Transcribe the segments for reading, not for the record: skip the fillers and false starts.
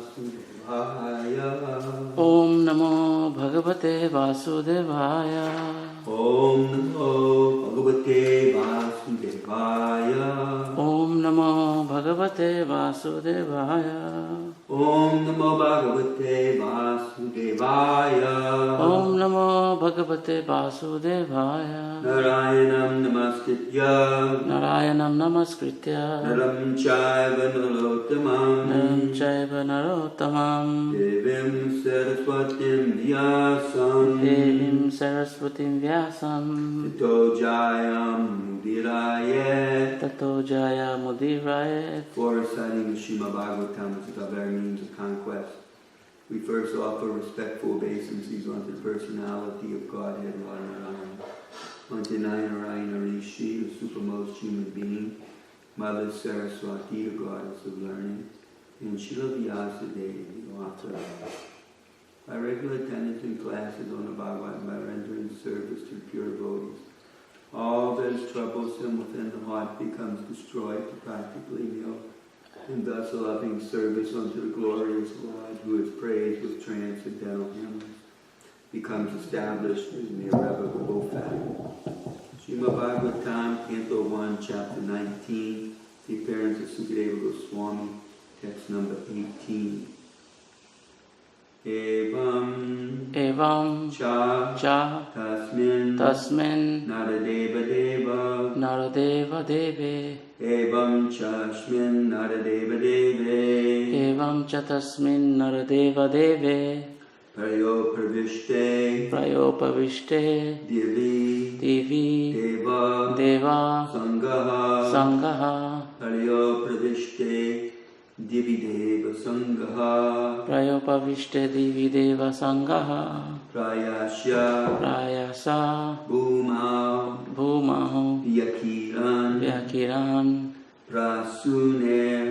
Vasudevaya. Om Namo Bhagavate Vasudevaya. Om Namo Bhagavate Vasudevaya. Om Namo Bhagavate Vasudevaya. Om Namo Bhagavate Vasudevaya. Om Namo Bhagavate Vasudevaya. Narayanam Namaskritya. Narayanam Namaskritya. Naram Chaiva Narottamam. Naram Chaiva Narottamam. Devim Saraswatim Vyasam. Devim Saraswatim Vyasam. Tato Jayam Mudirayet. Tato Jaya Mudirayet. For reciting the Srimad Bhagavatam, which is our very means of conquest, we first offer respectful obeisances unto the personality of Godhead, Radharani, unto Nayana Rishi, the supermost human being, Mother Saraswati, the goddess of learning, and Srila Vyasadeva, the author of life. By regular attendance in classes on the Bhagavatam, by rendering service to pure devotees, all that is troublesome within the heart becomes destroyed to practically nil, and thus a loving service unto the glorious Lord, who is praised with transcendental hymns, becomes established as an irrevocable fact. Srimad Bhagavatam, Canto 1, Chapter 19, the appearance of Sukadeva Goswami, text number 18. Evam cha tasmin Naradeva Deve. Evam tasmin Naradeva Deve. Prayopavishte Divi Deva Sangaha. Prayopavishte Divi Deva Sangaha. Prayopavishte Divi Deva Sangaha. Prayasa Bhumau Vyakiran Prasuner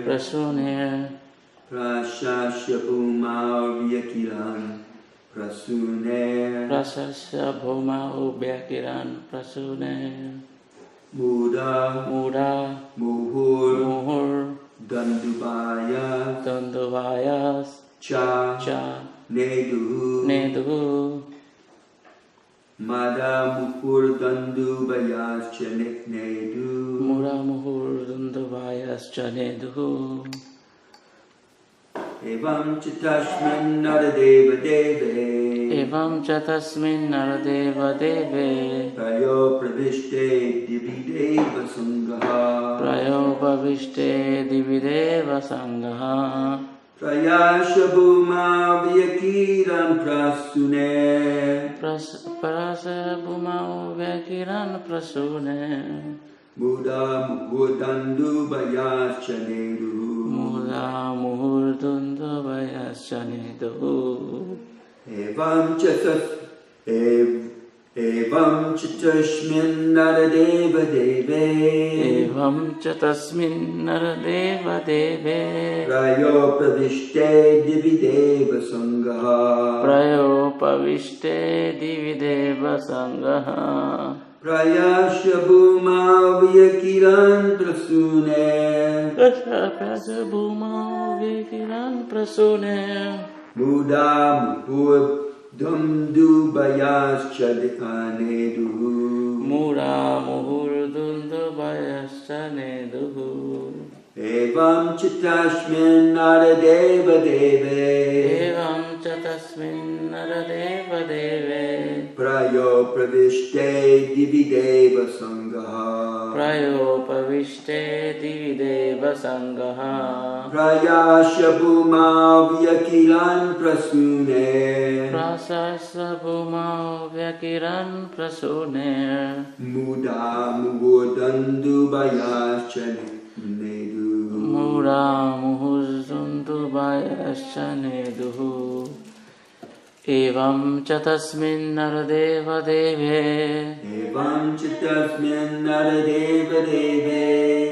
Prasasya Bhumau Vyakiran Prasuner. Prasasya Bhumau Vyakiran Prasuner. Muda Muhur Danduvayas Cha Nedu Mada Muhur Danduvayas Cha Nedu. Mura Muhur Danduvayas Cha Nedu. Evam Chatasmin Naradeva Deve. Prayopavishte Divi Deva Sangaha. Prayasya Bhuma Vyakiran Prasune. Muda Muhudandubayas Chanedu. Evam Chatasmin Naradeva Deve. Prayopavishte Divi Deva Sangaha. Prayasya Bhuma Vyakiran Prasune. Muda Muhur Dundubayas Chanedu. Evam Chatasmin Naradeva Deve. Prayopavishte Divi Deva Sangaha. Prayasya Bhuma Vyakiran Prasune. Muda Muhudandubayas Chanedu. Evam Chatasmin Naradeva Deve.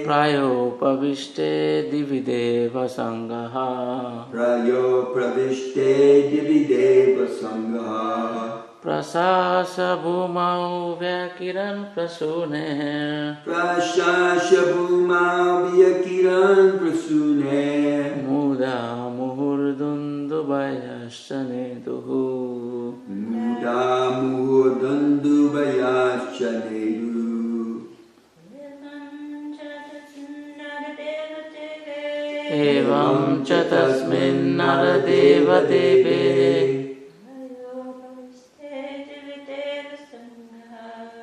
Prayopavishte Divi Deva Sangaha. Prasasya Bhumau Vyakiran Prasune. Muda Muhurdun Devasya Neduhu. Muda Mudandu Bayasya Nedu. Evam cha tasmin naradeva deve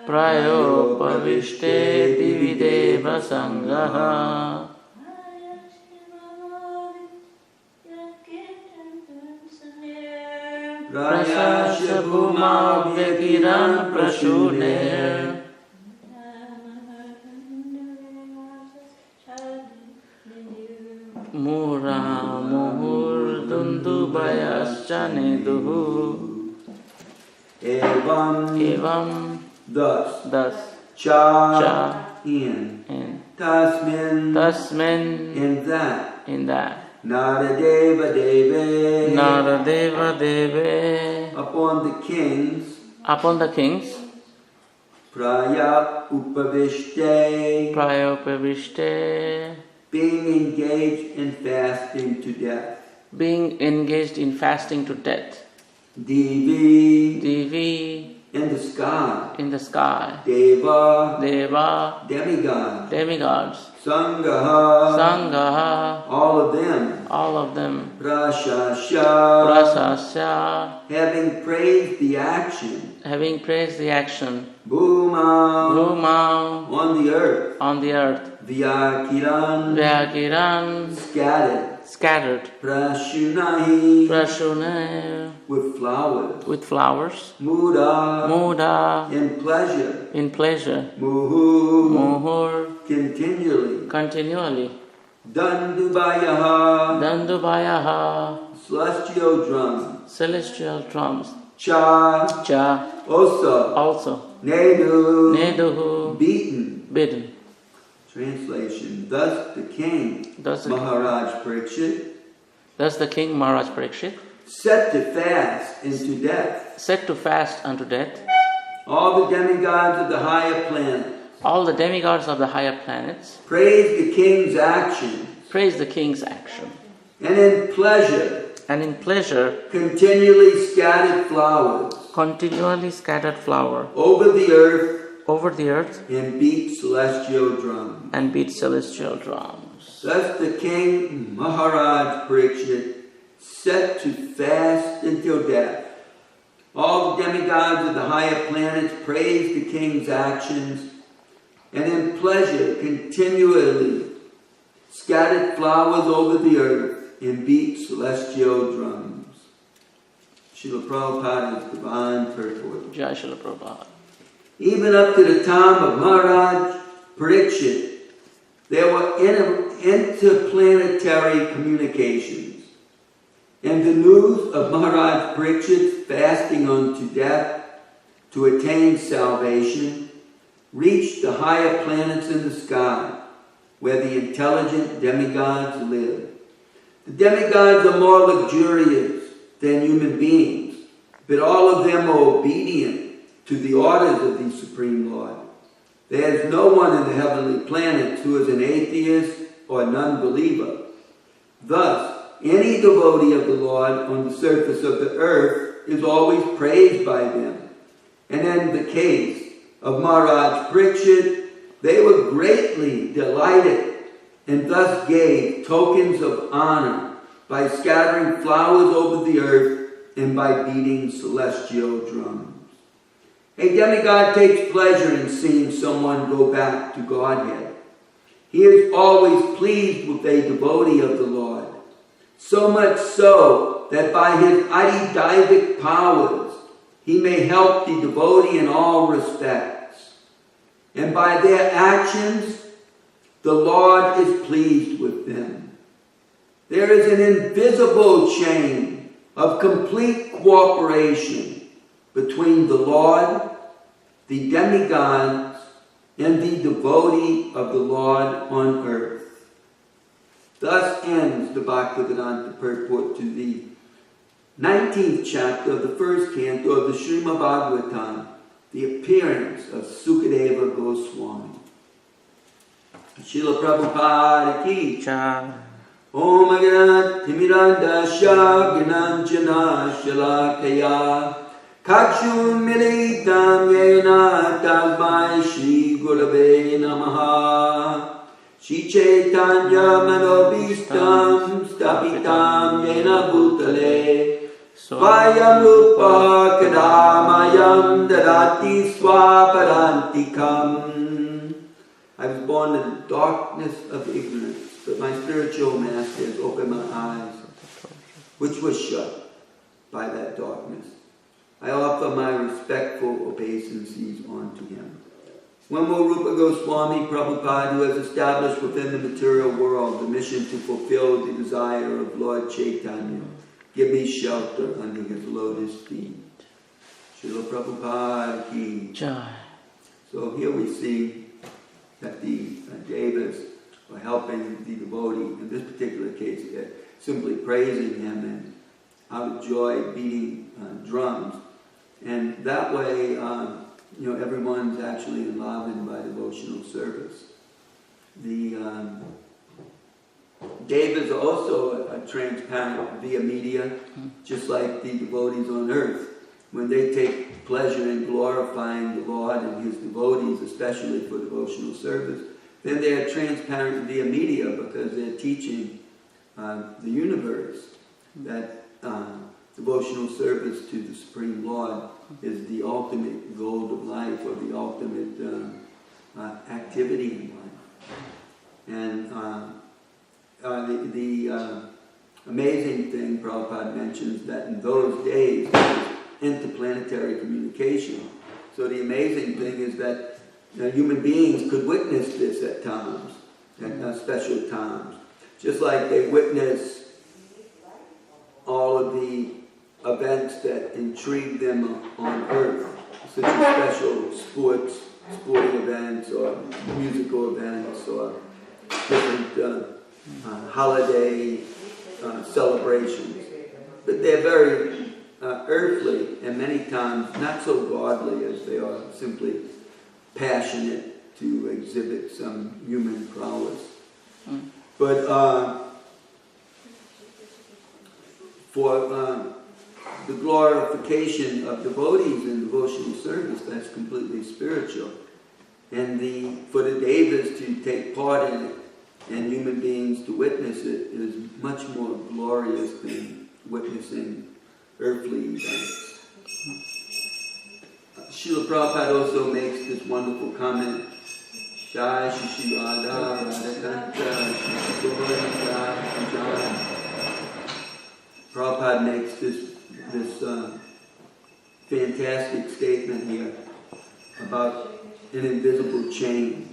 prayopavishte divideva sangaha. Prasasya bhuma vyakiran prashuner Mura muhur dundubayascha neduhu. Evam thus cha in tasmin in that Naradeva deve upon the kings Praya upavishte being engaged in fasting to death. Divi in the sky. Deva demigods. Sangaha all of them. Prasasya having praised the action. Bhuma on the earth. Vyakiran scattered. Prashunai with flowers. Muda in pleasure. Muhur continually. Dandubayaha celestial drums. Cha also. Neduhu bidden. Translation. Thus the king Maharaj Parikshit set to fast unto death all the demigods of the higher planets praise the king's action and in pleasure continually scattered flower over the earth and beat celestial drums. Thus the king Maharaj Parikshit set to fast until death. All the demigods of the higher planets praise the king's actions and in pleasure continually scattered flowers over the earth and beat celestial drums. Srila Prabhupada's divine purport. Jai Srila Prabhupada. Even up to the time of Maharaj Parikshit, there were interplanetary communications. And the news of Maharaj Parikshit's fasting unto death to attain salvation reached the higher planets in the sky, where the intelligent demigods live. The demigods are more luxurious than human beings, but all of them are obedient to the orders of the Supreme Lord. There is no one in the heavenly planets who is an atheist or non-believer. Thus, any devotee of the Lord on the surface of the earth is always praised by them. And in the case of Maharaj Parikshit, they were greatly delighted and thus gave tokens of honor by scattering flowers over the earth and by beating celestial drums. A demigod takes pleasure in seeing someone go back to Godhead. He is always pleased with a devotee of the Lord, so much so that by his adidaivic powers he may help the devotee in all respects. And by their actions, the Lord is pleased with them. There is an invisible chain of complete cooperation between the Lord, the demigods, and the devotee of the Lord on earth. Thus ends the Bhaktivedanta purport to the 19th chapter of the first canto of the Srimad Bhagavatam, the appearance of Sukadeva Goswami. Srila Prabhupada ki. Om Agnat Timirandasya Gnanjana Shalakaya Kakshun Militam Yena Tasmai Shri Gurave Namaha Shri Chaitanya Manobhistam Stapitam Yena Bhutale Svayam Rupa Kadamayam Dadati Swaparantikam. I was born in the darkness of ignorance, but my spiritual master has opened my eyes, which was shut by that darkness. I offer my respectful obeisances unto him. One more Rupa Goswami Prabhupada, who has established within the material world the mission to fulfill the desire of Lord Chaitanya, give me shelter under his lotus feet. Srila Prabhupada ki. Jai. So here we see that the devas are helping the devotee, in this particular case, simply praising him and out of joy beating drums. And that way, everyone's actually enlivened by devotional service. The devas are also transparent via media, just like the devotees on earth. When they take pleasure in glorifying the Lord and his devotees, especially for devotional service, then they are transparent via media because they're teaching the universe that devotional service to the Supreme Lord is the ultimate goal of life, or the ultimate activity in life. And the amazing thing Prabhupada mentions that in those days there was interplanetary communication. So the amazing thing is that human beings could witness this at times, at special times. Just like they witness all of the events that intrigue them on earth, such as special sporting events or musical events or different holiday celebrations. But they're very earthly and many times not so godly as they are simply passionate to exhibit some human prowess. But for the glorification of devotees in devotional service, that's completely spiritual. And for the devas to take part in it and human beings to witness it is much more glorious than witnessing earthly events. Srila Prabhupada also makes this wonderful comment. Jai Shri Radha Radhakanta Prabhupada makes this fantastic statement here about an invisible chain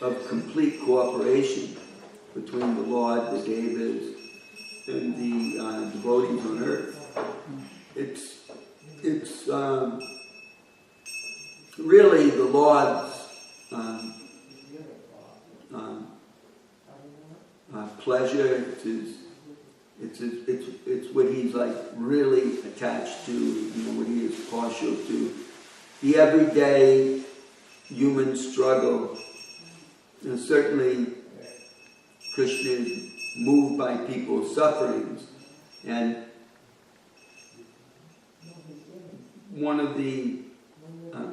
of complete cooperation between the Lord, the devas, and the devotees on earth. It's really the Lord's pleasure. It's what he's like really attached to, what he is partial to. The everyday human struggle. And certainly Krishna is moved by people's sufferings. And one of the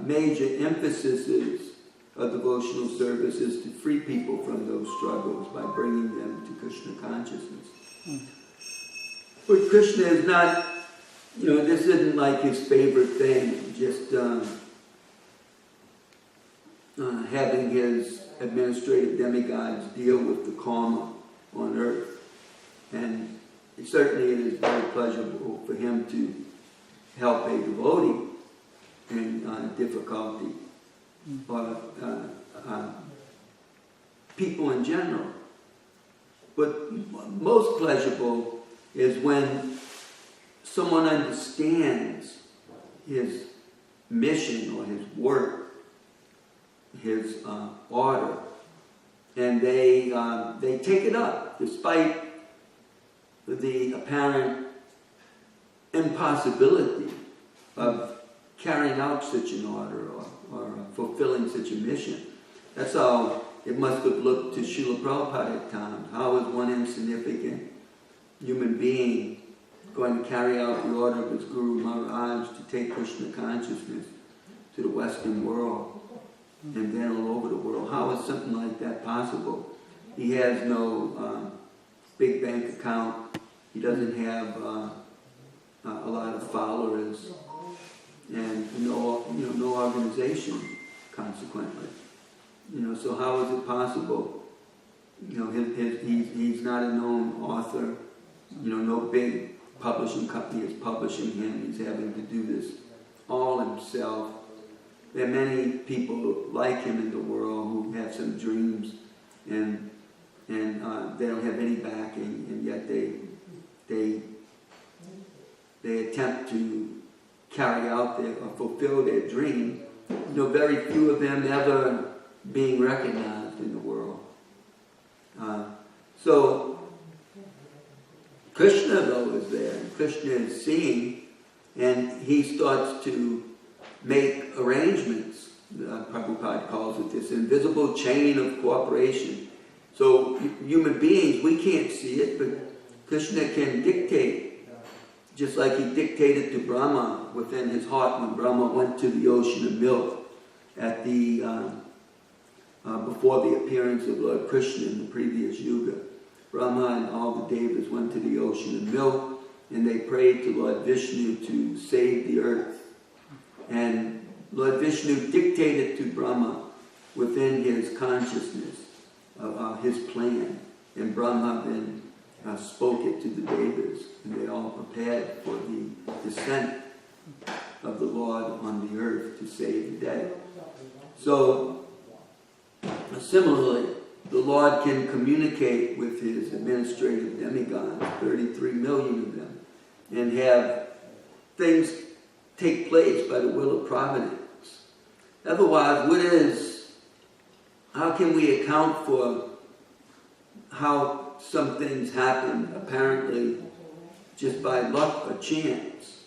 major emphases of devotional service is to free people from those struggles by bringing them to Krishna consciousness. But Krishna is not, this isn't like his favorite thing, just having his administrative demigods deal with the karma on earth. And certainly it is very pleasurable for him to help a devotee in difficulty, or people in general. But most pleasurable is when someone understands his mission or his work, his order, and they take it up despite the apparent impossibility of carrying out such an order or fulfilling such a mission. That's how it must have looked to Srila Prabhupada at times. How is one insignificant human being going to carry out the order of his Guru Maharaj to take Krishna consciousness to the Western world and then all over the world? How is something like that possible? He has no big bank account. He doesn't have a lot of followers, and no organization. Consequently, so how is it possible? He's not a known author. No big publishing company is publishing him. He's having to do this all himself. There are many people like him in the world who have some dreams, and they don't have any backing, and yet they attempt to carry out or fulfill their dream. Very few of them ever being recognized in the world. So Krishna, though, is there. Krishna is seeing, and he starts to make arrangements. Prabhupada calls it this invisible chain of cooperation. So human beings, we can't see it, but Krishna can dictate. Just like he dictated to Brahma within his heart when Brahma went to the ocean of milk at the before the appearance of Lord Krishna in the previous yuga. Brahma and all the Devas went to the ocean of milk, and they prayed to Lord Vishnu to save the earth. And Lord Vishnu dictated to Brahma within his consciousness his plan, and Brahma then spoke it to the Devas, and they all prepared for the descent of the Lord on the earth to save the day. So, similarly, the Lord can communicate with his administrative demigods, 33 million of them, and have things take place by the will of providence. Otherwise, how can we account for how some things happen apparently just by luck or chance?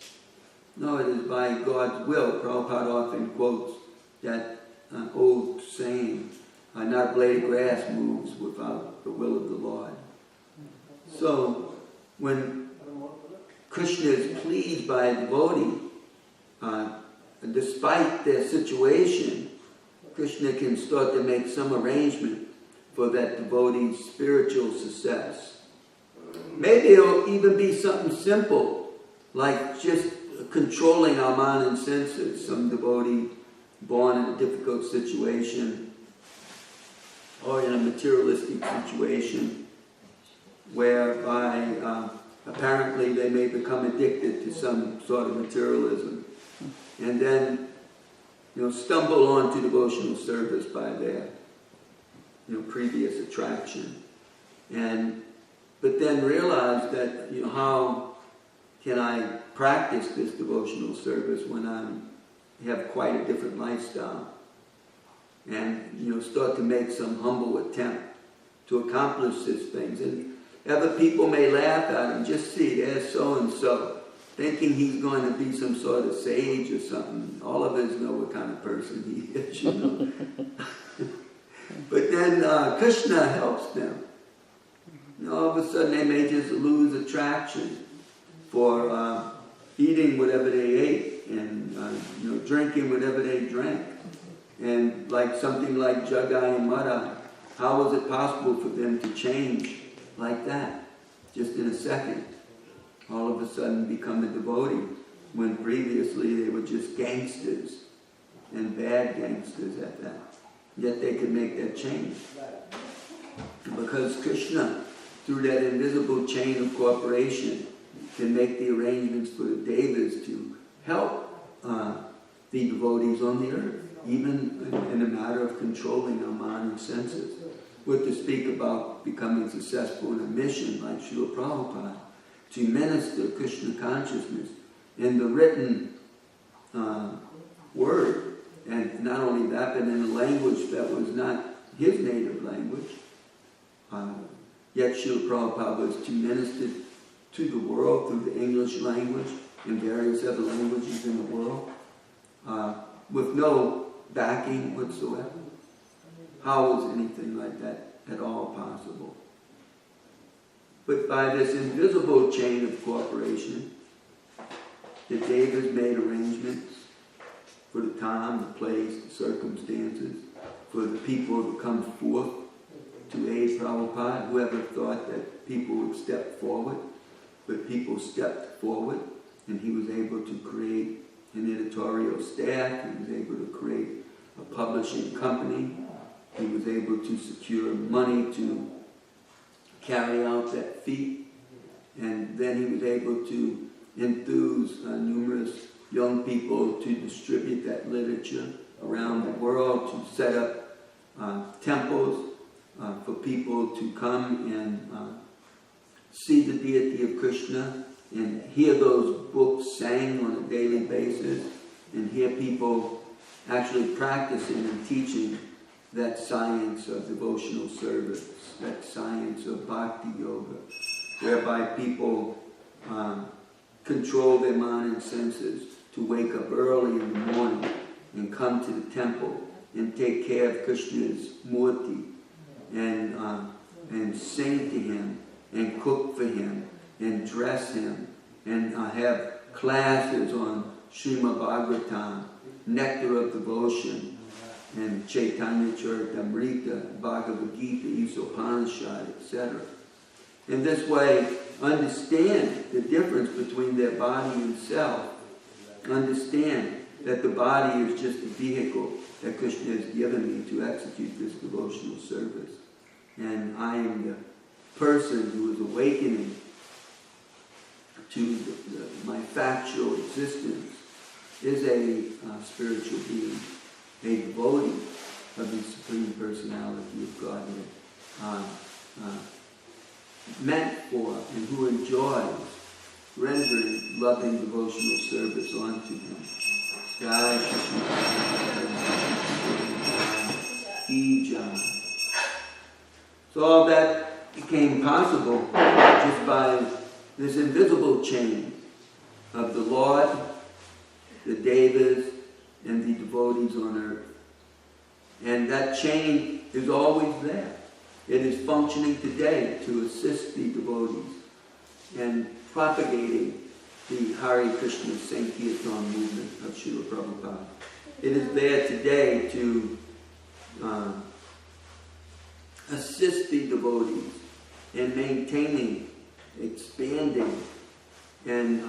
No, it is by God's will. Prabhupada often quotes that old saying, not a blade of grass moves without the will of the Lord. So, when Krishna is pleased by a devotee, despite their situation, Krishna can start to make some arrangement for that devotee's spiritual success. Maybe it'll even be something simple, like just controlling our mind and senses. Some devotee born in a difficult situation, or in a materialistic situation, whereby apparently they may become addicted to some sort of materialism, and then stumble onto devotional service by their previous attraction, but then realize that how can I practice this devotional service when I have quite a different lifestyle, and start to make some humble attempt to accomplish these things. And other people may laugh at him. Just see, there's so and so, thinking he's going to be some sort of sage or something. All of us know what kind of person he is, But then Krishna helps them. All of a sudden they may just lose attraction for eating whatever they ate, and drinking whatever they drank. And like something like Jagai and Madai, how was it possible for them to change like that, just in a second? All of a sudden become a devotee, when previously they were just gangsters, and bad gangsters at that. Yet they could make that change. Because Krishna, through that invisible chain of cooperation, can make the arrangements for the Devas to help the devotees on the earth, even in a matter of controlling our mind and senses. We're to speak about becoming successful in a mission like Srila Prabhupada, to minister Krishna consciousness in the written word, and not only that, but in a language that was not his native language. Yet Srila Prabhupada was to minister to the world through the English language and various other languages in the world, with no backing whatsoever. how is anything like that at all possible? But by this invisible chain of cooperation, the Devas made arrangements for the time, the place, the circumstances, for the people to come forth to aid Prabhupada. Whoever thought that people would step forward, but people stepped forward, and he was able to create an editorial staff, he was able to create a publishing company, he was able to secure money to carry out that feat, and then he was able to enthuse numerous young people to distribute that literature around the world, to set up temples for people to come and see the deity of Krishna and hear those books sang on a daily basis, and hear people actually practicing and teaching that science of devotional service, that science of bhakti yoga, whereby people control their mind and senses to wake up early in the morning and come to the temple and take care of Krishna's murti and sing to him and cook for him and dress him and have classes on Srimad Bhagavatam, Nectar of Devotion, and Chaitanya Charitamrita, Bhagavad Gita, Upanishad, etc. In this way, understand the difference between their body and self. Understand that the body is just a vehicle that Krishna has given me to execute this devotional service. And I am the person who is awakening to my factual existence, is a spiritual being, a devotee of the Supreme Personality of Godhead, meant for and who enjoys rendering loving devotional service unto him. Jai Shri. So all that became possible just by this invisible chain of the Lord, the Devas, and the devotees on earth. And that chain is always there. It is functioning today to assist the devotees in propagating the Hare Krishna Sankirtan movement of Srila Prabhupada. It is there today to assist the devotees in maintaining, expanding, and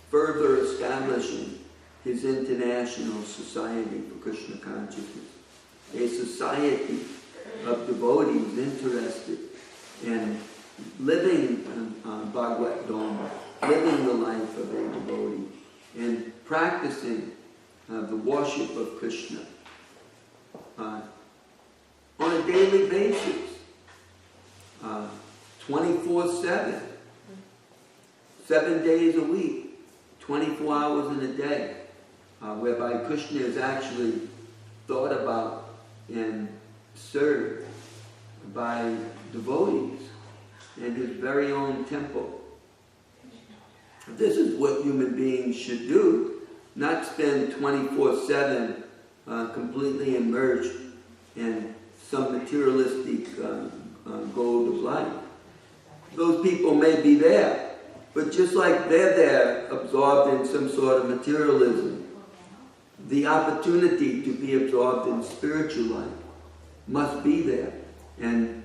further establishing his international society for Krishna consciousness. A society of devotees interested in living Bhagavad Dharma, living the life of a devotee, and practicing the worship of Krishna on a daily basis, 24/7, 7 days a week, 24 hours in a day, whereby Krishna is actually thought about and served by devotees in his very own temple. This is what human beings should do, not spend 24/7 completely immersed in some materialistic goal of life. Those people may be there, but just like they're there, absorbed in some sort of materialism, the opportunity to be absorbed in spiritual life must be there. And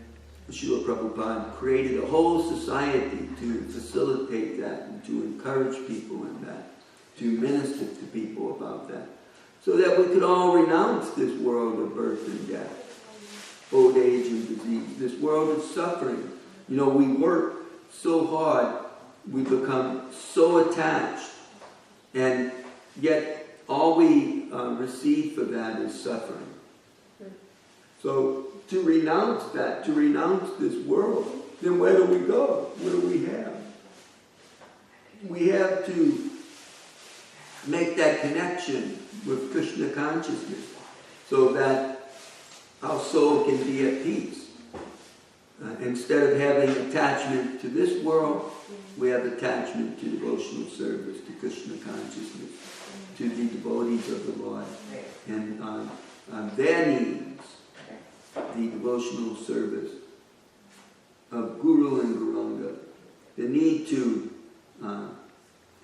Srila Prabhupada created a whole society to facilitate that and to encourage people in that, to minister to people about that, so that we could all renounce this world of birth and death, old age and disease. This world is suffering. You know, we work so hard, we become so attached, and yet all we receive for that is suffering. So to renounce that, to renounce this world, then where do we go? What do we have? We have to make that connection with Krishna consciousness so that our soul can be at peace. Instead of having attachment to this world, we have attachment to devotional service, to Krishna consciousness, to the devotees of the Lord, and their needs the devotional service of Guru and Guranga, the need to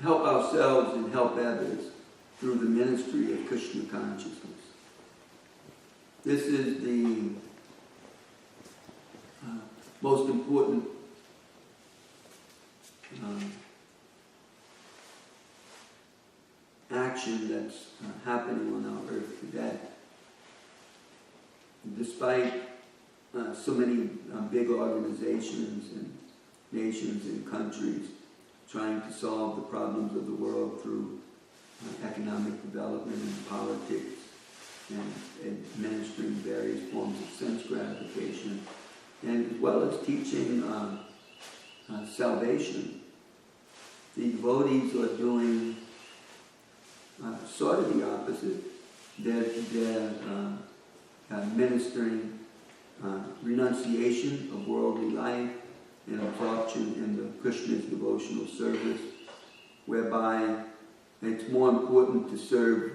help ourselves and help others through the ministry of Krishna consciousness. This is the most important action that's happening on our earth today. Despite so many big organizations and nations and countries trying to solve the problems of the world through economic development and politics and administering various forms of sense gratification, and as well as teaching salvation, the devotees are doing sort of the opposite. They're ministering renunciation of worldly life and absorption in the Krishna's devotional service, whereby it's more important to serve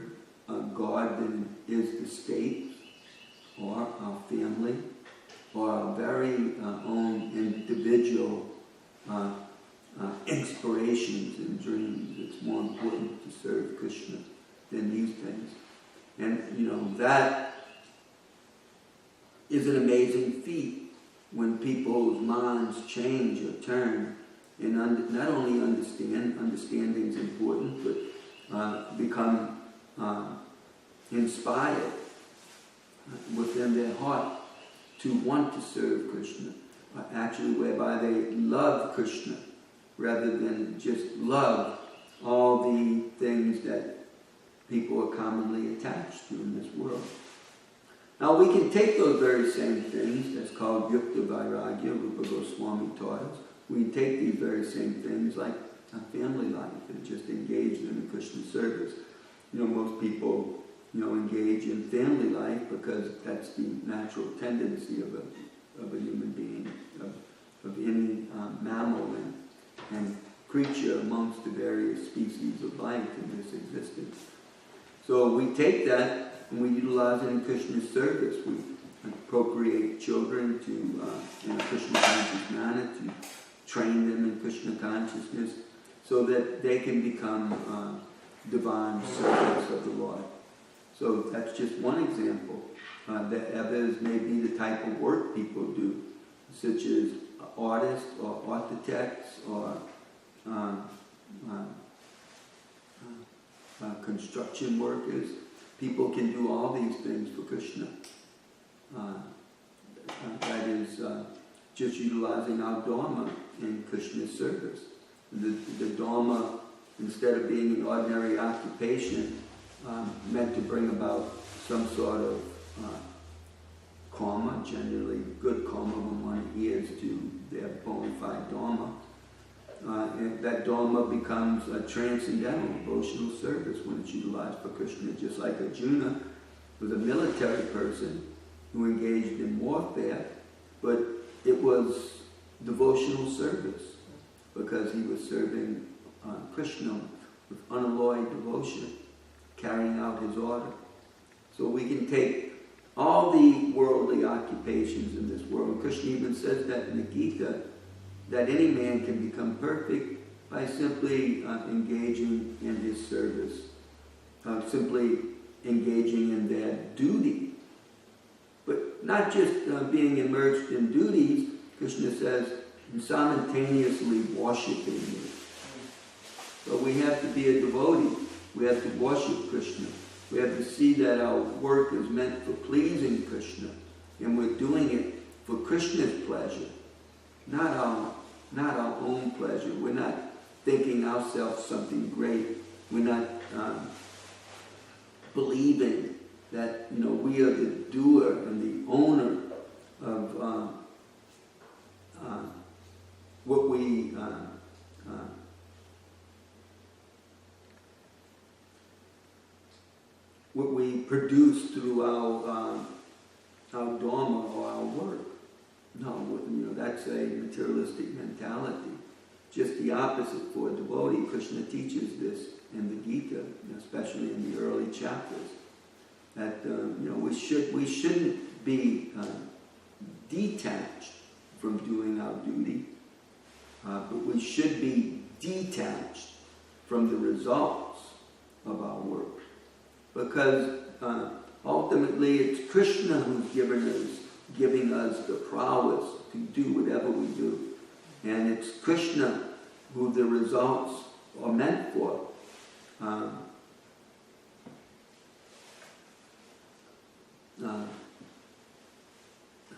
God than is the state or our family or our very own individual inspirations and dreams. It's more important to serve Krishna than these things. And that is an amazing feat when people's minds change or turn and not only understanding's important, but become inspired within their heart to want to serve Krishna, actually whereby they love Krishna rather than just love all the things that people are commonly attached to in this world. Now we can take those very same things, that's called Yukta Vairagya, Rupa Goswami taught us. We can take these very same things like family life and just engage them in Krishna service. Most people, engage in family life because that's the natural tendency of a human being, of any mammal and creature amongst the various species of life in this existence. So we take that and we utilize it in Krishna's service. We procreate children in a Krishna conscious manner, to train them in Krishna consciousness so that they can become divine servants of the Lord. So that's just one example. The others may be the type of work people do, such as artists or architects or construction workers. People can do all these things for Krishna. That is just utilizing our Dharma in Krishna's service. The Dharma, instead of being an ordinary occupation, meant to bring about some sort of karma, generally good karma when one adheres to their bona fide Dharma. And that Dharma becomes a transcendental devotional service when it's utilized for Krishna, just like Arjuna was a military person who engaged in warfare, but it was devotional service because he was serving Krishna with unalloyed devotion, carrying out his order. So we can take all the worldly occupations in this world. Krishna even says that in the Gita, that any man can become perfect by simply engaging in his service, simply engaging in their duty. But not just being immersed in duties, Krishna says, and simultaneously worshiping me. So we have to be a devotee. We have to worship Krishna. We have to see that our work is meant for pleasing Krishna, and we're doing it for Krishna's pleasure, not our own pleasure. We're not thinking ourselves something great. We're not believing that we are the doer and the owner of what we produce through our dharma or our work. No, that's a materialistic mentality. Just the opposite for a devotee. Krishna teaches this in the Gita, especially in the early chapters, that we shouldn't be detached from doing our duty, but we should be detached from the results of our work. Because ultimately it's Krishna who's giving us the prowess to do whatever we do. And it's Krishna who the results are meant for.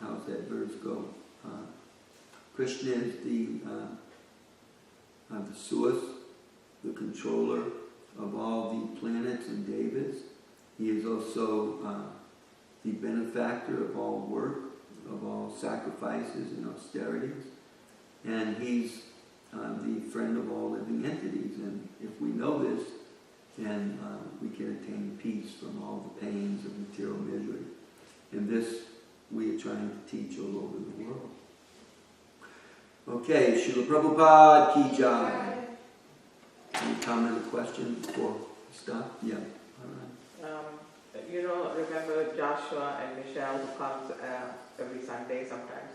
How's that verse go? Krishna is the source, the controller of all the planets and devas. He is also the benefactor of all work, of all sacrifices and austerities. And he's the friend of all living entities. And if we know this, then we can attain peace from all the pains of material misery. And this we are trying to teach all over the world. Okay, Srila Prabhupada Ki Jai. Any comment or question before we stop? Yeah, all right. Remember Joshua and Michelle who comes every Sunday sometimes?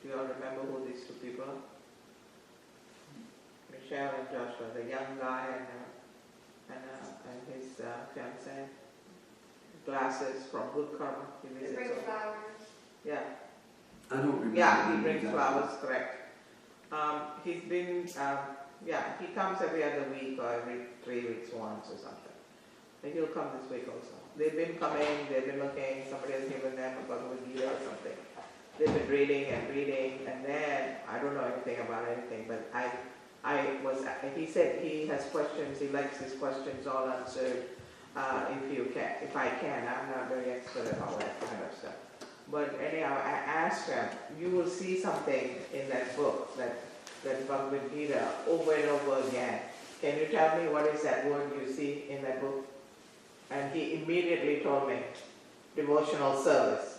Do you all remember who these two people are? Michelle and Joshua, the young guy and his fiancée. Glasses from Good Karma. He brings flowers. Yeah. I don't remember. Yeah, he brings flowers, correct. He's been, he comes every other week or every 3 weeks once or something. And he'll come this week also. They've been coming, they've been looking, somebody has given them a Bhagavad Gita or something. They've been reading, and then, I don't know anything about anything, but he said he has questions, he likes his questions all answered. If I can, I'm not very expert at all that kind of stuff. But anyhow, I asked him, you will see something in that book, that Bhagavad Gita, over and over again. Can you tell me what is that word you see in that book? And he immediately told me, devotional service.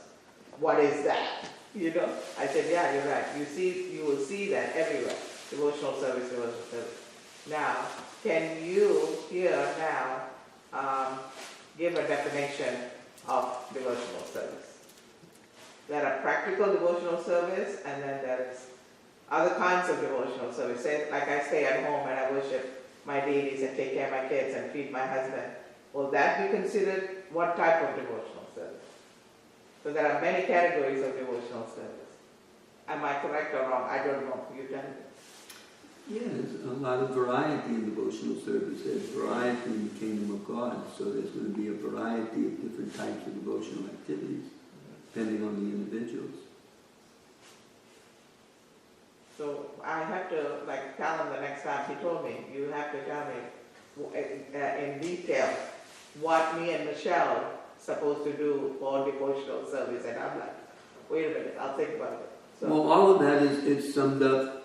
What is that? I said, yeah, you're right. You will see that everywhere. Devotional service, devotional service. Now, can you here now give a definition of devotional service? There are practical devotional service, and then there is other kinds of devotional service. Say, like I stay at home and I worship my deities and take care of my kids and feed my husband. Will that be considered what type of devotional service? So there are many categories of devotional service. Am I correct or wrong? I don't know. You tell me. Yeah, there's a lot of variety in devotional service. There's variety in the kingdom of God. So there's going to be a variety of different types of devotional activities, depending on the individuals. So I have to tell him the next time. He told me, you have to tell me in detail what me and Michelle are supposed to do for devotional service. And I'm like, wait a minute, I'll think about it. So, well, all of that is summed up.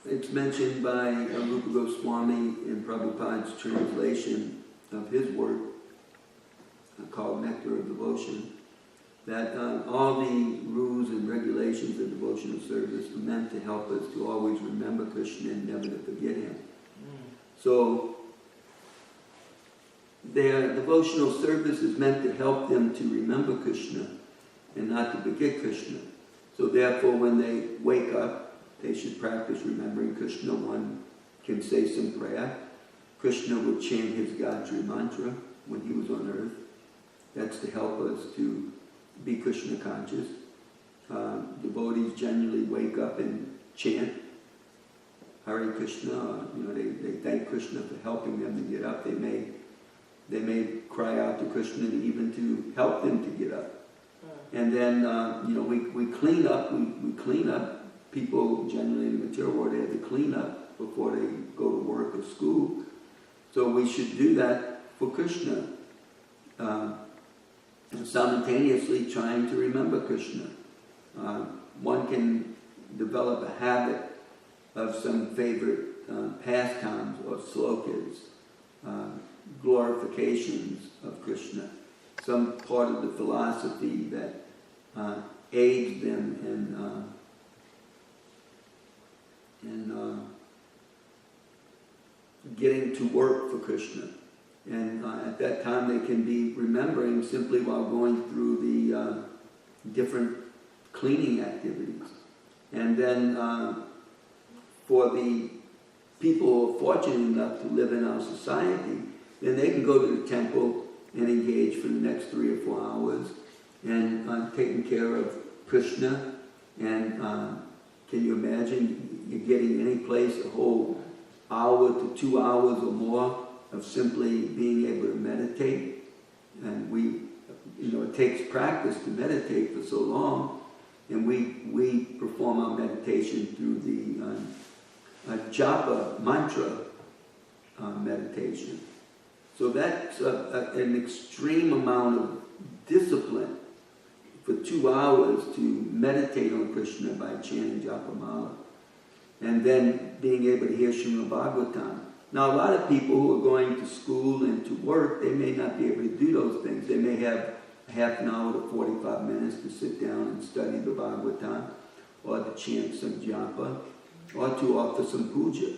It's mentioned by Rupa Goswami in Prabhupada's translation of his work called Nectar of Devotion, that all the rules and regulations of devotional service are meant to help us to always remember Krishna and never to forget him. So their devotional service is meant to help them to remember Krishna and not to forget Krishna. So therefore, when they wake up, they should practice remembering Krishna. One can say some prayer. Krishna would chant his Gayatri mantra when he was on earth. That's to help us to be Krishna conscious. Devotees generally wake up and chant Hare Krishna. They thank Krishna for helping them to get up. They may cry out to Krishna even to help them to get up. And then we clean up. We clean up. People generally in the material world, they have to clean up before they go to work or school. So we should do that for Krishna. And simultaneously trying to remember Krishna. One can develop a habit of some favorite pastimes or slokas, glorifications of Krishna, some part of the philosophy that aids them in getting to work for Krishna. And at that time they can be remembering simply while going through different cleaning activities. And then for the people who are fortunate enough to live in our society, then they can go to the temple and engage for the next 3 or 4 hours and taking care of Krishna. And can you imagine you're getting any place a whole hour to 2 hours or more of simply being able to meditate? And it takes practice to meditate for so long, and we perform our meditation through the japa mantra meditation. So that's an extreme amount of discipline for 2 hours to meditate on Krishna by chanting Japamala. And then being able to hear Srimad Bhagavatam. Now a lot of people who are going to school and to work, they may not be able to do those things. They may have half an hour to 45 minutes to sit down and study the Bhagavatam, or to chant some japa, or to offer some puja.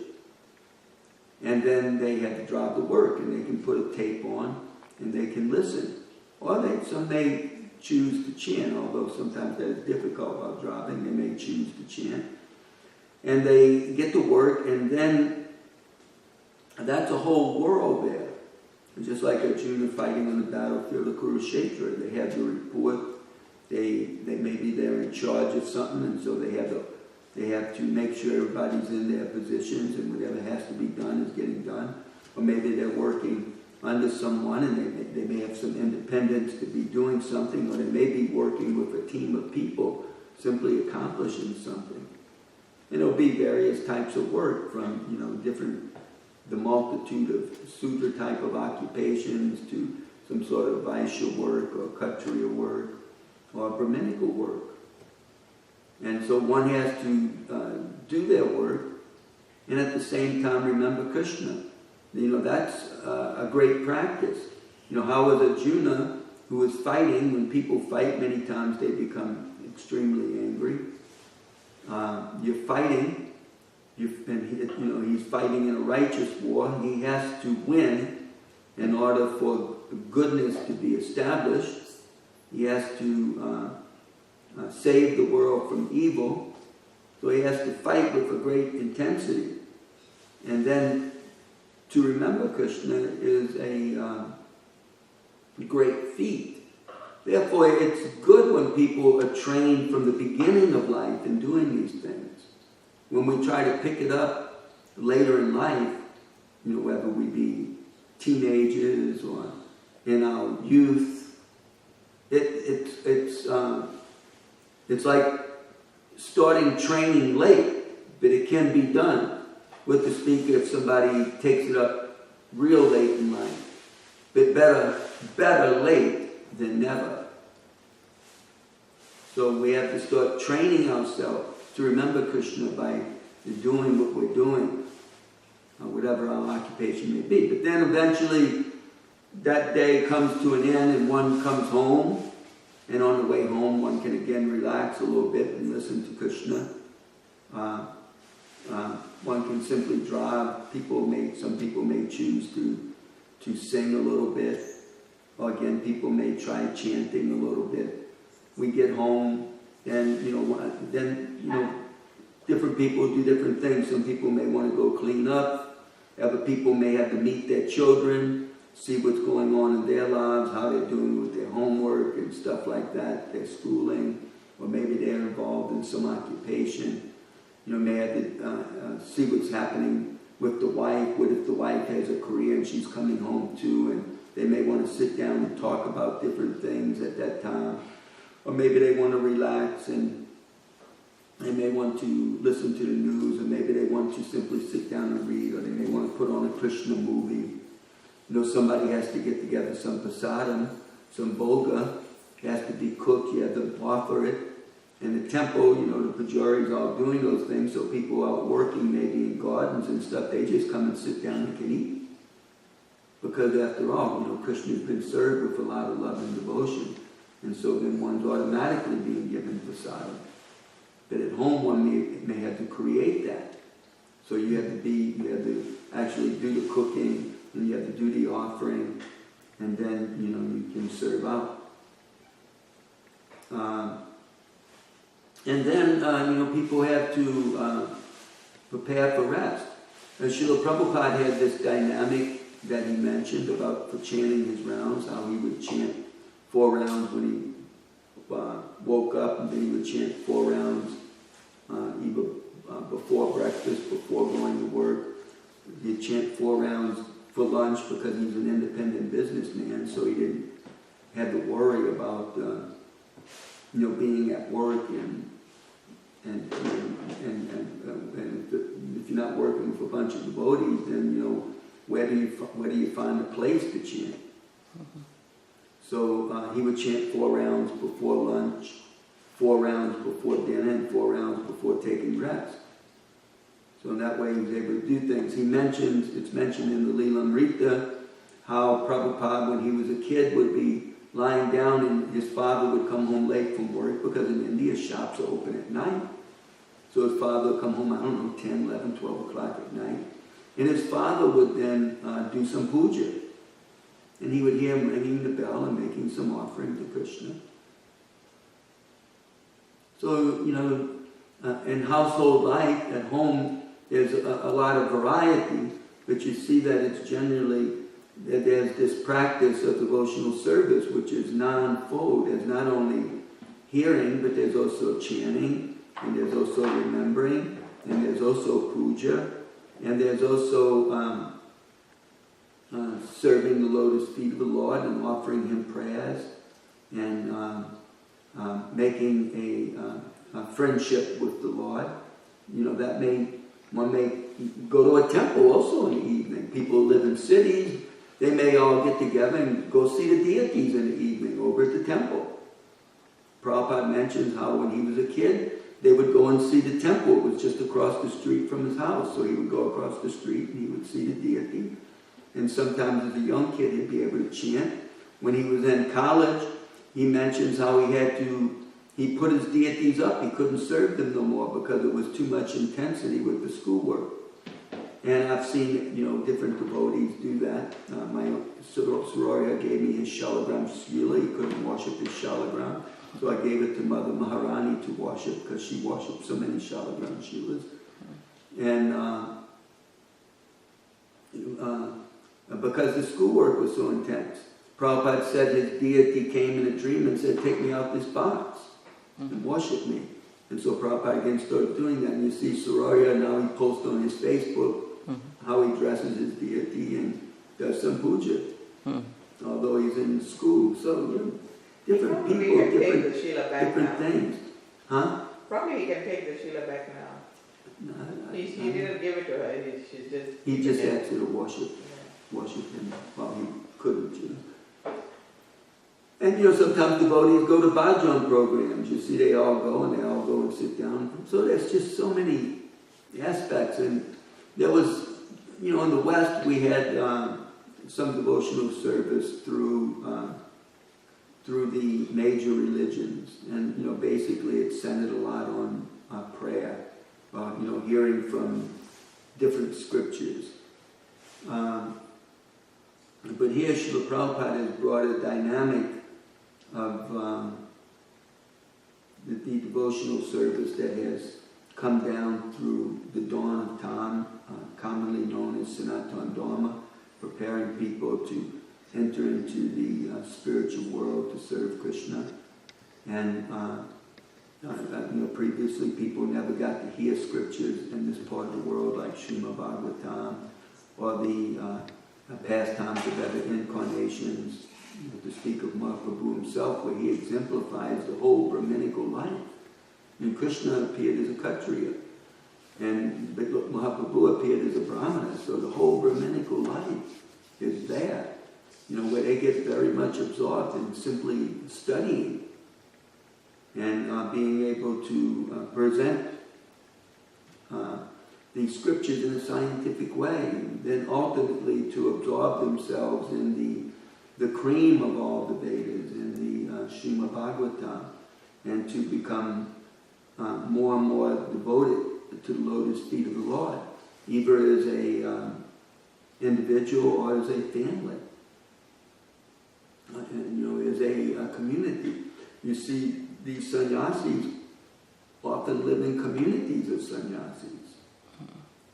And then they have to drive to work, and they can put a tape on, and they can listen. Or some may choose to chant, although sometimes that is difficult while driving. They may choose to chant. And they get to work, and then that's a whole world there. It's just like Arjuna fighting on the battlefield of Kurukshetra. They have to report. They maybe they're in charge of something, and so they have to make sure everybody's in their positions, and whatever has to be done is getting done. Or maybe they're working under someone, and they may have some independence to be doing something, or they may be working with a team of people simply accomplishing something. And it'll be various types of work from, the multitude of Sudra type of occupations to some sort of Vaishya work or Kshatriya work or Brahminical work. And so one has to do their work and at the same time remember Krishna. That's a great practice. How was Arjuna, who was fighting? When people fight, many times they become extremely angry. You're fighting, and he's fighting in a righteous war. He has to win in order for goodness to be established. He has to save the world from evil. So he has to fight with a great intensity. And then to remember Krishna is a great feat. Therefore, it's good when people are trained from the beginning of life in doing these things. When we try to pick it up later in life, whether we be teenagers or in our youth, it's like starting training late, but it can be done with the speaker if somebody takes it up real late in life. But better late than never. So we have to start training ourselves to remember Krishna by doing what we're doing, whatever our occupation may be. But then eventually that day comes to an end and one comes home, and on the way home one can again relax a little bit and listen to Krishna. One can simply drive. Some people may choose to sing a little bit, or again people may try chanting a little bit. We get home, and different people do different things. Some people may want to go clean up. Other people may have to meet their children, see what's going on in their lives, how they're doing with their homework and stuff like that, their schooling, or maybe they're involved in some occupation. May have to see what's happening with the wife. What if the wife has a career and she's coming home too, and they may want to sit down and talk about different things at that time. Or maybe they want to relax and they may want to listen to the news, or maybe they want to simply sit down and read, or they may want to put on a Krishna movie. Somebody has to get together some prasadam, some bhoga. It has to be cooked. You have to offer it. In the temple, the pujaris are all doing those things, so people out working maybe in gardens and stuff, they just come and sit down and can eat. Because after all, Krishna's been served with a lot of love and devotion. And so then one's automatically being given prasadam. But at home one may have to create that. So you have to actually do the cooking, and you have to do the offering, and then you can serve out. And then, people have to prepare for rest. Srila Prabhupada had this dynamic that he mentioned about for chanting his rounds, how he would chant 4 rounds when he woke up, and then he would chant 4 rounds either before breakfast, before going to work. He'd chant 4 rounds for lunch because he's an independent businessman, so he didn't have to worry about being at work and if you're not working with a bunch of devotees, then where do you find a place to chant? So he would chant 4 rounds before lunch, 4 rounds before dinner, and 4 rounds before taking rest. So in that way he was able to do things. It's mentioned in the Leelamrita how Prabhupada, when he was a kid, would be lying down and his father would come home late from work because in India shops are open at night. So his father would come home, 10, 11, 12 o'clock at night. And his father would then do some puja. And he would hear him ringing the bell and making some offering to Krishna. So, in household life, at home, there's a lot of variety, but you see that it's generally, that there's this practice of devotional service, which is non-fold. There's not only hearing, but there's also chanting, and there's also remembering, and there's also puja, and there's also serving the lotus feet of the Lord and offering Him prayers, and making a friendship with the Lord. One may go to a temple also in the evening. People who live in cities, they may all get together and go see the deities in the evening over at the temple. Prabhupada mentions how when he was a kid, they would go and see the temple. It was just across the street from his house. So he would go across the street and he would see the deity. And sometimes as a young kid, he'd be able to chant. When he was in college, he mentions how he put his deities up. He couldn't serve them no more because it was too much intensity with the schoolwork. And I've seen, different devotees do that. My Surya gave me his Shalagram Shila. He couldn't worship his Shalagram. So I gave it to Mother Maharani to worship because she worshipped so many Shalagram Shilas. And because the schoolwork was so intense, Prabhupada said his deity came in a dream and said, "Take me out this box and worship me." And so Prabhupada again started doing that. And you see Surya, now he posts on his Facebook how he dresses his deity and does some puja, although he's in school. So, different people, different things. Huh? Probably he can take the Sheila back now. No, He didn't give it to her. He just asked her to worship him while he couldn't, And sometimes devotees go to bhajan programs. You see, they all go and sit down. So there's just so many aspects. And there was, in the West, we had some devotional service through the major religions. And, basically it centered a lot on prayer, hearing from different scriptures. But here, Srila Prabhupada has brought a dynamic of the devotional service that has come down through the dawn of time, commonly known as Sanatana Dharma, preparing people to enter into the spiritual world to serve Krishna. And previously people never got to hear scriptures in this part of the world, like Srimad Bhagavatam, or the pastimes of other incarnations, to speak of Mahaprabhu himself, where he exemplifies the whole Brahminical life. And Krishna appeared as a Kshatriya, and Mahaprabhu appeared as a Brahmana, so the whole Brahminical life is there, where they get very much absorbed in simply studying and being able to present these scriptures in a scientific way, and then ultimately to absorb themselves in the cream of all the Vedas, in the Srimad Bhagavatam, and to become more and more devoted to the lotus feet of the Lord, either as a individual or as a family, as a community. You see, these sannyasis often live in communities of sannyasis.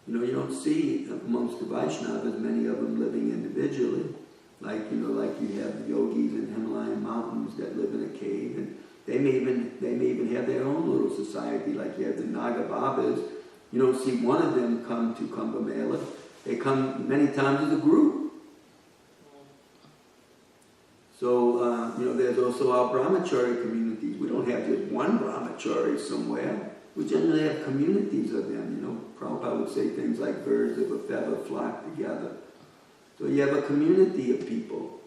You don't see amongst the Vaishnavas many of them living individually. Like you have yogis in Himalayan mountains that live in a cave, and they may even have their own little society. Like you have the Naga Babas. You don't see one of them come to Kumbh Mela. They come many times as a group. So, there's also our brahmachari communities. We don't have just one brahmachari somewhere. We generally have communities of them. Prabhupada would say things like birds of a feather flock together. So you have a community of people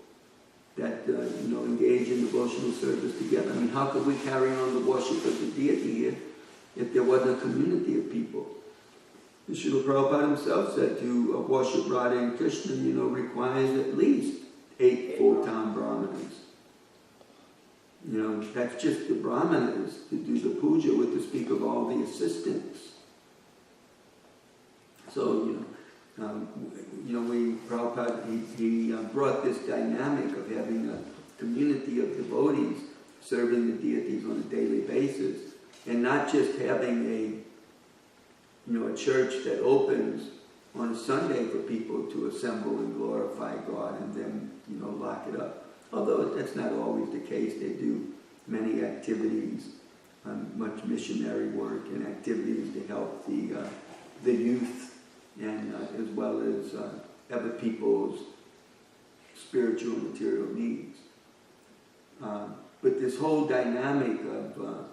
that, engage in devotional service together. I mean, how could we carry on the worship of the deity here if there wasn't a community of people? Srila Prabhupada himself said to worship Radha and Krishna, requires at least 8 full-time brahmanas. That's just the brahmanas to do the puja, with to speak of all the assistants. So, Prabhupada, he brought this dynamic of having a community of devotees serving the deities on a daily basis, and not just having a church that opens on a Sunday for people to assemble and glorify God and then, lock it up. Although that's not always the case. They do many activities, much missionary work and activities to help the youth, and as well as other people's spiritual and material needs. But this whole dynamic of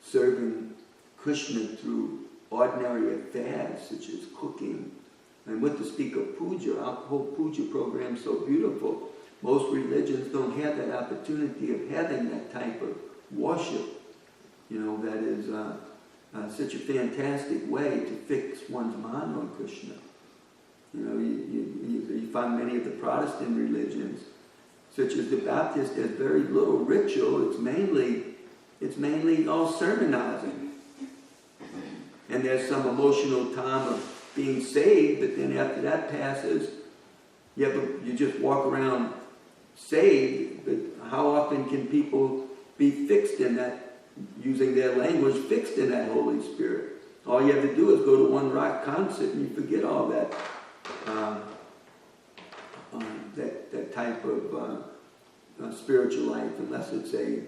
serving Krishna through ordinary affairs such as cooking, and what to speak of puja, our whole puja program is so beautiful. Most religions don't have that opportunity of having that type of worship. That is such a fantastic way to fix one's mind on Krishna. You find many of the Protestant religions, such as the Baptist, there's very little ritual. It's mainly all sermonizing. And there's some emotional time of being saved, but then after that passes, you just walk around saved, but how often can people be fixed in that, using their language, fixed in that Holy Spirit? All you have to do is go to one rock concert and you forget all that that type of spiritual life, unless it's a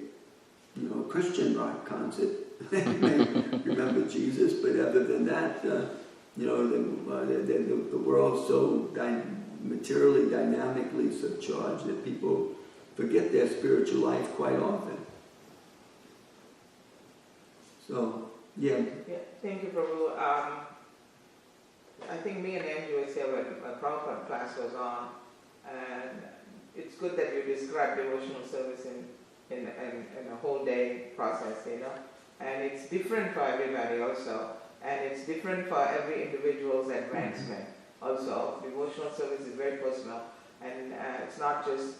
Christian rock concert. You may remember Jesus, but other than that, the world's so materially, dynamically subcharged that people forget their spiritual life quite often. So, yeah. Thank you, Prabhu. I think me and Andrew was here when Prabhupada class was on, and it's good that you describe devotional service in a whole day process, and it's different for everybody also, and it's different for every individual's advancement. Also, devotional service is very personal, and it's not just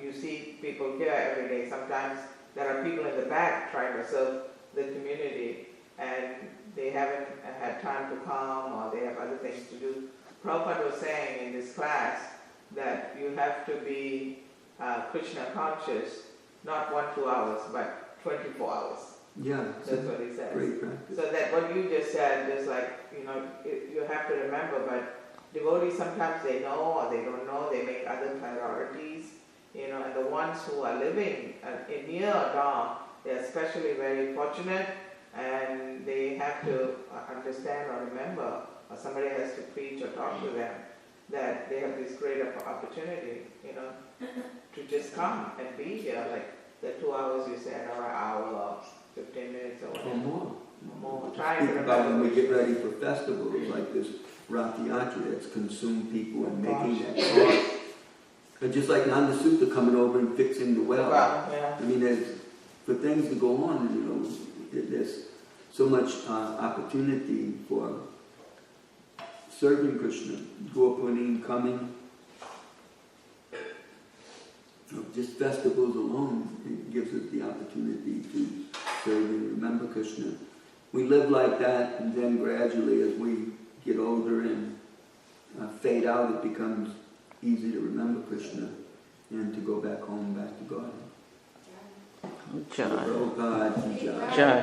you see people here every day. Sometimes there are people in the back trying to serve the community, and they haven't had time to come, or they have other things to do. Prabhupada was saying in this class that you have to be Krishna conscious, not 1-2 hours, but 24 hours. Yeah, that's what he says. Great practice. So that what you just said is like, you have to remember, but devotees sometimes they know or they don't know, they make other priorities, and the ones who are living in near Dham, they're especially very fortunate, and they have to understand or remember, or somebody has to preach or talk to them, that they have this great opportunity, to just come and be here, like the 2 hours you said, or an hour or 15 minutes or whatever. Or more. Speak about when we get ready for festivals like this Rath Yatra that's consumed people and making that cost. And just like Nanda Sutta coming over and fixing the well. Yeah. I mean, for things to go on, there's so much opportunity for serving Krishna. Gaurapurnim coming. Just festivals alone, it gives us the opportunity to serve and remember Krishna. We live like that, and then gradually as we get older and fade out, it becomes easy to remember Krishna and to go back home, back to God. Jai. Prabhupada ki jai. Jai.